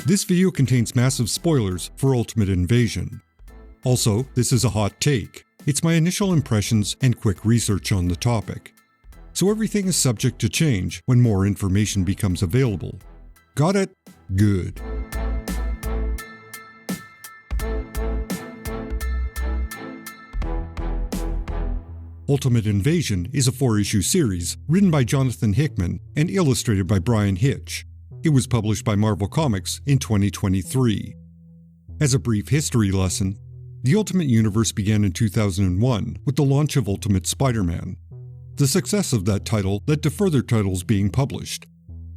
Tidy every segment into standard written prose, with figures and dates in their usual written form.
This video contains massive spoilers for Ultimate Invasion. Also, this is a hot take. It's my initial impressions and quick research on the topic. So everything is subject to change when more information becomes available. Got it? Good. Ultimate Invasion is a 4-issue series written by Jonathan Hickman and illustrated by Bryan Hitch. It was published by Marvel Comics in 2023. As a brief history lesson, the Ultimate Universe began in 2001 with the launch of Ultimate Spider-Man. The success of that title led to further titles being published,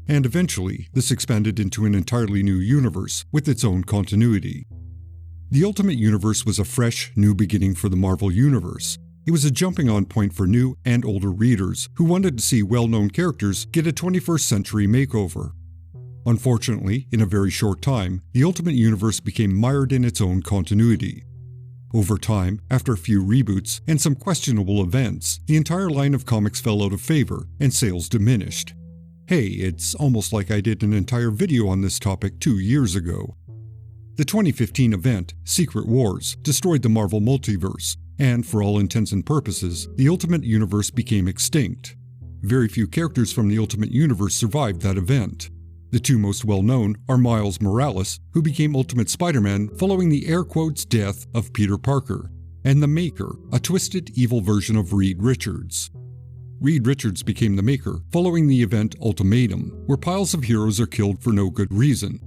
and eventually this expanded into an entirely new universe with its own continuity. The Ultimate Universe was a fresh, new beginning for the Marvel Universe. It was a jumping-on point for new and older readers who wanted to see well-known characters get a 21st century makeover. Unfortunately, in a very short time, the Ultimate Universe became mired in its own continuity. Over time, after a few reboots and some questionable events, the entire line of comics fell out of favor and sales diminished. Hey, it's almost like I did an entire video on this topic 2 years ago. The 2015 event, Secret Wars, destroyed the Marvel multiverse, and for all intents and purposes, the Ultimate Universe became extinct. Very few characters from the Ultimate Universe survived that event. The two most well-known are Miles Morales, who became Ultimate Spider-Man following the air quotes death of Peter Parker, and the Maker, a twisted, evil version of Reed Richards. Reed Richards became the Maker following the event Ultimatum, where piles of heroes are killed for no good reason.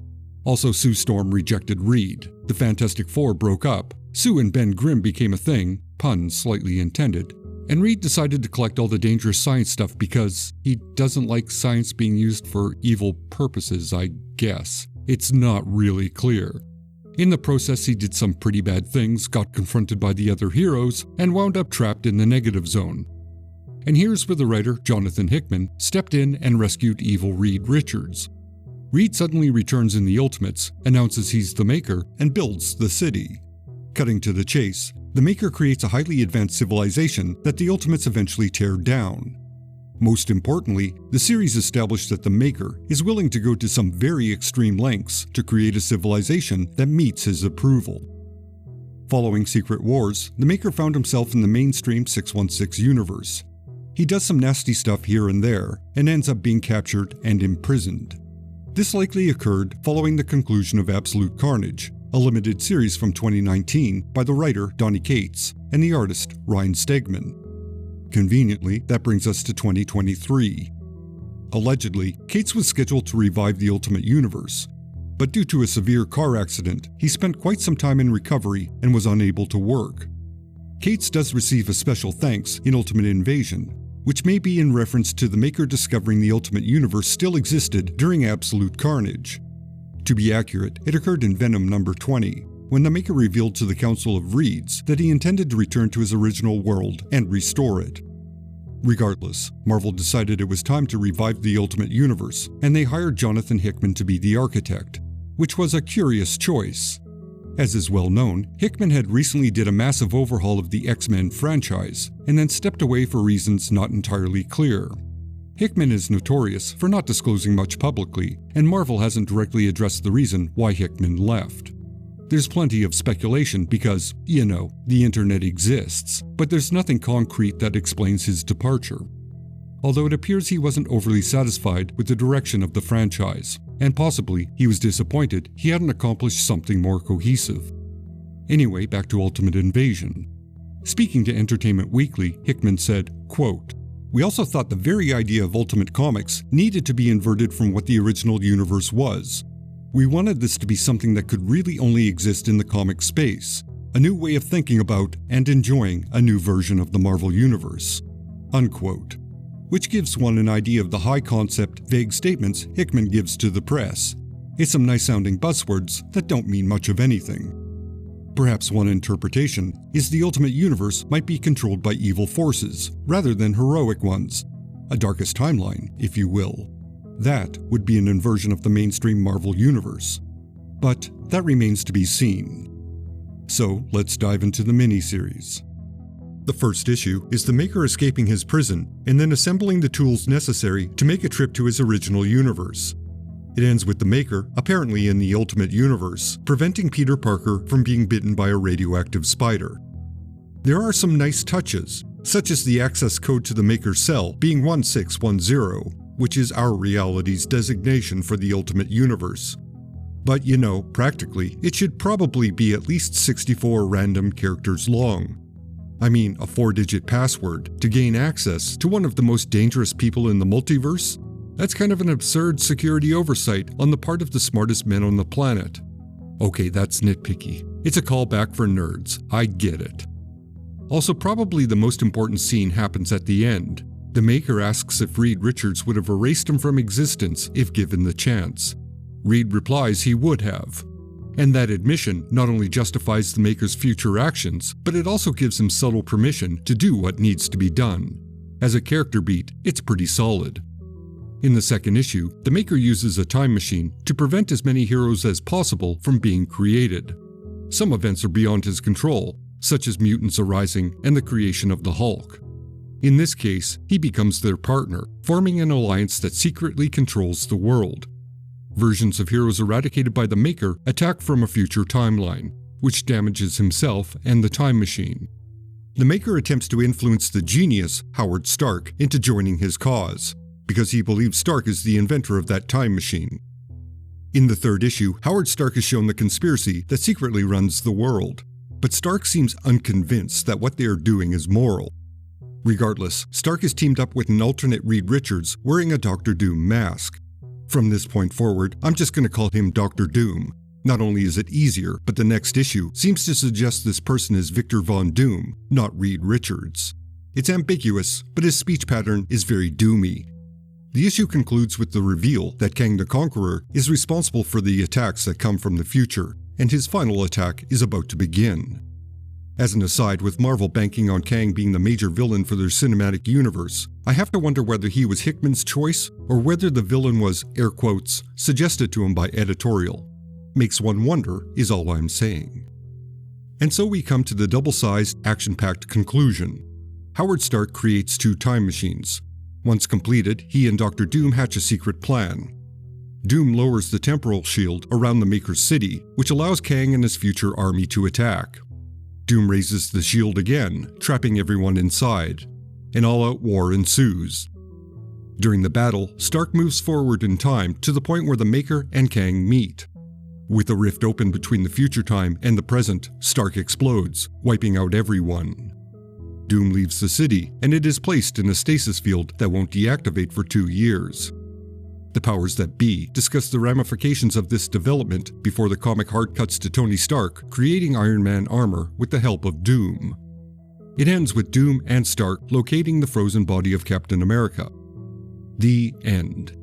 Also, Sue Storm rejected Reed, the Fantastic Four broke up, Sue and Ben Grimm became a thing, pun slightly intended, and Reed decided to collect all the dangerous science stuff because he doesn't like science being used for evil purposes, I guess. It's not really clear. In the process, he did some pretty bad things, got confronted by the other heroes, and wound up trapped in the negative zone. And here's where the writer, Jonathan Hickman, stepped in and rescued evil Reed Richards. Reed suddenly returns in the Ultimates, announces he's the Maker, and builds the city. Cutting to the chase, the Maker creates a highly advanced civilization that the Ultimates eventually tear down. Most importantly, the series established that the Maker is willing to go to some very extreme lengths to create a civilization that meets his approval. Following Secret Wars, the Maker found himself in the mainstream 616 universe. He does some nasty stuff here and there, and ends up being captured and imprisoned. This likely occurred following the conclusion of Absolute Carnage, a limited series from 2019 by the writer Donny and the artist Ryan Stegman. Conveniently, that brings us to 2023. Allegedly, Cates was scheduled to revive the Ultimate Universe, but due to a severe car accident, he spent quite some time in recovery and was unable to work. Cates does receive a special thanks in Ultimate Invasion, which may be in reference to the Maker discovering the Ultimate Universe still existed during Absolute Carnage. To be accurate, it occurred in Venom number 20, when the Maker revealed to the Council of Reeds that he intended to return to his original world and restore it. Regardless, Marvel decided it was time to revive the Ultimate Universe, and they hired Jonathan Hickman to be the architect, which was a curious choice. As is well known, Hickman had recently did a massive overhaul of the X-Men franchise, and then stepped away for reasons not entirely clear. Hickman is notorious for not disclosing much publicly, and Marvel hasn't directly addressed the reason why Hickman left. There's plenty of speculation because, the internet exists, but there's nothing concrete that explains his departure. Although it appears he wasn't overly satisfied with the direction of the franchise, and possibly he was disappointed he hadn't accomplished something more cohesive. Anyway, back to Ultimate Invasion. Speaking to Entertainment Weekly, Hickman said, quote, "We also thought the very idea of Ultimate Comics needed to be inverted from what the original universe was. We wanted this to be something that could really only exist in the comic space, a new way of thinking about and enjoying a new version of the Marvel Universe." Unquote. Which gives one an idea of the high-concept, vague statements Hickman gives to the press. It's some nice-sounding buzzwords that don't mean much of anything. Perhaps one interpretation is the Ultimate Universe might be controlled by evil forces, rather than heroic ones. A darkest timeline, if you will. That would be an inversion of the mainstream Marvel Universe. But that remains to be seen. So let's dive into the miniseries. The first issue is the Maker escaping his prison and then assembling the tools necessary to make a trip to his original universe. It ends with the Maker, apparently in the Ultimate Universe, preventing Peter Parker from being bitten by a radioactive spider. There are some nice touches, such as the access code to the Maker's cell being 1610, which is our reality's designation for the Ultimate Universe. But practically, it should probably be at least 64 random characters long. I mean, a 4-digit password to gain access to one of the most dangerous people in the multiverse? That's kind of an absurd security oversight on the part of the smartest men on the planet. Okay, that's nitpicky. It's a callback for nerds, I get it. Also, probably the most important scene happens at the end. The Maker asks if Reed Richards would have erased him from existence if given the chance. Reed replies he would have. And that admission not only justifies the Maker's future actions, but it also gives him subtle permission to do what needs to be done. As a character beat, it's pretty solid. In the second issue, the Maker uses a time machine to prevent as many heroes as possible from being created. Some events are beyond his control, such as mutants arising and the creation of the Hulk. In this case, he becomes their partner, forming an alliance that secretly controls the world. Versions of heroes eradicated by the Maker attack from a future timeline, which damages himself and the time machine. The Maker attempts to influence the genius, Howard Stark, into joining his cause, because he believes Stark is the inventor of that time machine. In the third issue, Howard Stark is shown the conspiracy that secretly runs the world, but Stark seems unconvinced that what they are doing is moral. Regardless, Stark is teamed up with an alternate Reed Richards wearing a Doctor Doom mask. From this point forward, I'm just going to call him Dr. Doom. Not only is it easier, but the next issue seems to suggest this person is Victor Von Doom, not Reed Richards. It's ambiguous, but his speech pattern is very doomy. The issue concludes with the reveal that Kang the Conqueror is responsible for the attacks that come from the future, and his final attack is about to begin. As an aside, with Marvel banking on Kang being the major villain for their cinematic universe, I have to wonder whether he was Hickman's choice or whether the villain was, air quotes, suggested to him by editorial. Makes one wonder, is all I'm saying. And so we come to the double-sized, action-packed conclusion. Howard Stark creates 2 time machines. Once completed, he and Dr. Doom hatch a secret plan. Doom lowers the temporal shield around the Maker's city, which allows Kang and his future army to attack. Doom raises the shield again, trapping everyone inside. An all-out war ensues. During the battle, Stark moves forward in time to the point where the Maker and Kang meet. With a rift open between the future time and the present, Stark explodes, wiping out everyone. Doom leaves the city, and it is placed in a stasis field that won't deactivate for 2 years. The powers that be discuss the ramifications of this development before the comic hard cuts to Tony Stark creating Iron Man armor with the help of Doom. It ends with Doom and Stark locating the frozen body of Captain America. The end.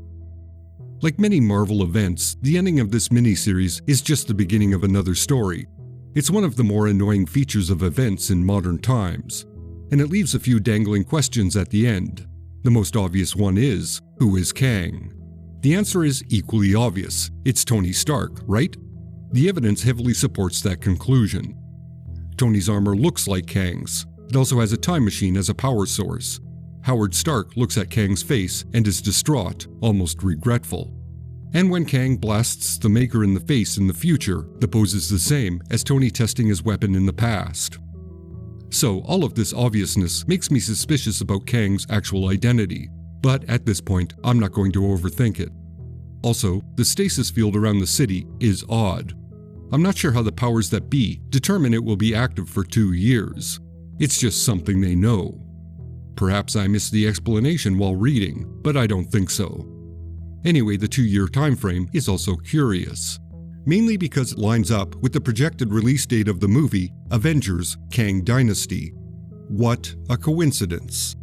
Like many Marvel events, the ending of this miniseries is just the beginning of another story. It's one of the more annoying features of events in modern times, and it leaves a few dangling questions at the end. The most obvious one is, who is Kang? The answer is equally obvious. It's Tony Stark, right? The evidence heavily supports that conclusion. Tony's armor looks like Kang's. It also has a time machine as a power source. Howard Stark looks at Kang's face and is distraught, almost regretful. And when Kang blasts the Maker in the face in the future, the pose is the same as Tony testing his weapon in the past. So all of this obviousness makes me suspicious about Kang's actual identity, but at this point, I'm not going to overthink it. Also, the stasis field around the city is odd. I'm not sure how the powers that be determine it will be active for 2 years. It's just something they know. Perhaps I missed the explanation while reading, but I don't think so. Anyway, the 2-year time frame is also curious, mainly because it lines up with the projected release date of the movie Avengers: Kang Dynasty. What a coincidence.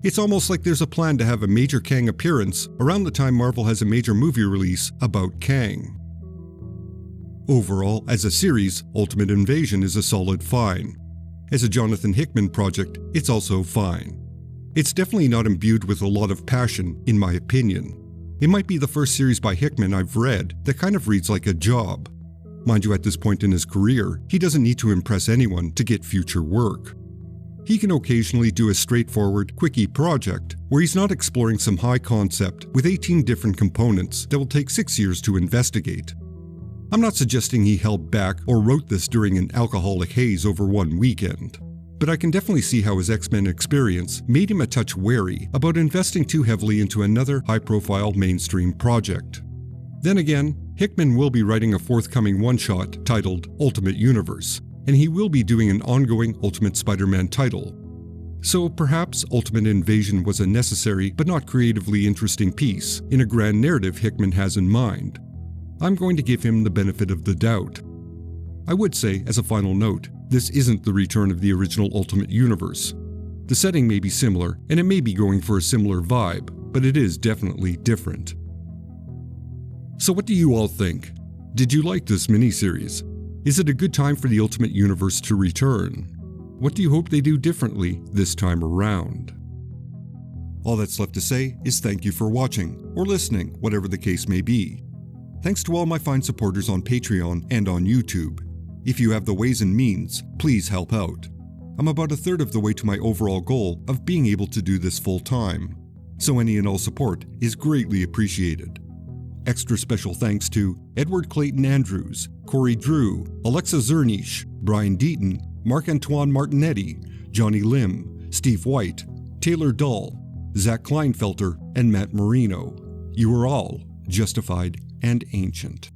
It's almost like there's a plan to have a major Kang appearance around the time Marvel has a major movie release about Kang. Overall, as a series, Ultimate Invasion is a solid fine. As a Jonathan Hickman project, it's also fine. It's definitely not imbued with a lot of passion, in my opinion. It might be the first series by Hickman I've read that kind of reads like a job. Mind you, at this point in his career, he doesn't need to impress anyone to get future work. He can occasionally do a straightforward, quickie project, where he's not exploring some high concept with 18 different components that will take 6 years to investigate. I'm not suggesting he held back or wrote this during an alcoholic haze over one weekend, but I can definitely see how his X-Men experience made him a touch wary about investing too heavily into another high-profile mainstream project. Then again, Hickman will be writing a forthcoming one-shot titled Ultimate Universe, and he will be doing an ongoing Ultimate Spider-Man title. So perhaps Ultimate Invasion was a necessary but not creatively interesting piece in a grand narrative Hickman has in mind. I'm going to give him the benefit of the doubt. I would say, as a final note, this isn't the return of the original Ultimate Universe. The setting may be similar, and it may be going for a similar vibe, but it is definitely different. So what do you all think? Did you like this miniseries? Is it a good time for the Ultimate Universe to return? What do you hope they do differently this time around? All that's left to say is thank you for watching, or listening, whatever the case may be. Thanks to all my fine supporters on Patreon and on YouTube. If you have the ways and means, please help out. I'm about a third of the way to my overall goal of being able to do this full time, so any and all support is greatly appreciated. Extra special thanks to Edward Clayton Andrews, Corey Drew, Alexa Zernish, Brian Deaton, Marc-Antoine Martinetti, Johnny Lim, Steve White, Taylor Dahl, Zach Kleinfelter, and Matt Marino. You are all justified and ancient.